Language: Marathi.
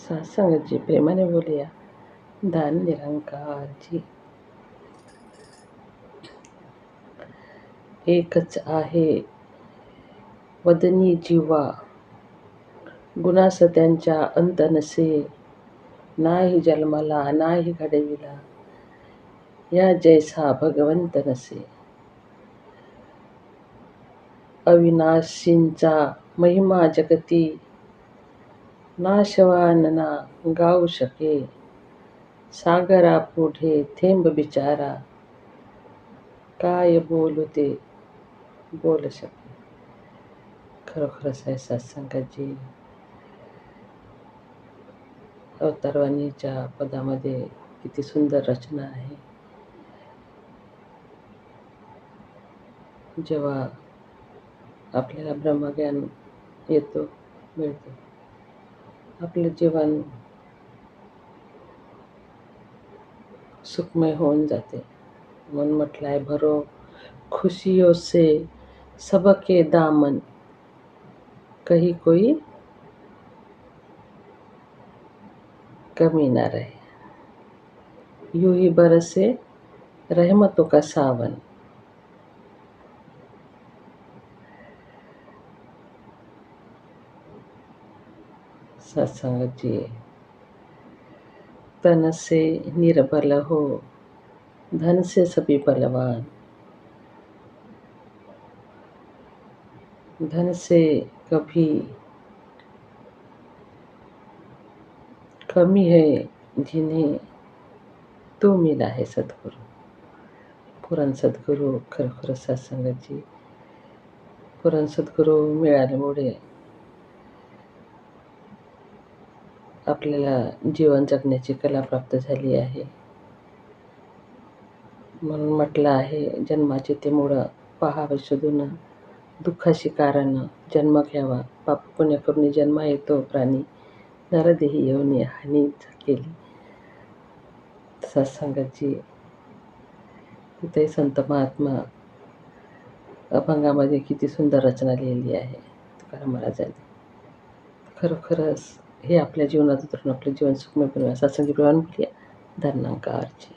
सत्संगाची प्रेमाने बोलूया. दान निरंकारची. एकच आहे वदनी जिव्हा, गुणास त्यांच्या अंत नसे. नाही जन्मला नाही घडविला, या जैसा भगवंत नसे. अविनाशींचा महिमा जगती, नाशवान ना गाऊ शके. सागरा पुढे थेंब बिचारा, काय बोलू ते बोल शके. खरोखरच आहे सत्संगाची. अवतारवाणीच्या पदामध्ये किती सुंदर रचना आहे. जेव्हा आपल्याला ब्रह्मज्ञान मिळतो, आपलं जीवन सुखमय होऊन जाते. म्हणून म्हटलं आहे, भरो खुशियों से सबके दामन, कहीं कोई कमी ना रहे. यूं ही बरसे रहमतों का सावन. सत्संगाची. तन से निर्बल हो, धन से सभी बलवान. धन से कभी कमी है जिन्हें तू मिला है सद्गुरू. पुराण सद्गुरू. खरोखर सत्संगाची. पुराण सद्गुरू मिळाल्यामुळे आपल्याला जीवन जगण्याची कला प्राप्त झाली आहे. म्हणून म्हटलं आहे, जन्माचे ते मुळं पहावे शोधून, दुःखाशी कारण जन्म घ्यावा. पाप पुण्य करून जन्म येतो प्राणी, नरदेही येऊन हानी केली. सत्संगाची. तिथे संत महात्मा अभंगामध्ये किती सुंदर रचना लिहिली आहे तुकाराम महाराजांनी. खरोखरच हे आपल्या जीवनात उतरून आपलं जीवन सुखमय बनवूया. सत्संगी प्रमाण बोलूया. धन्यंकारची.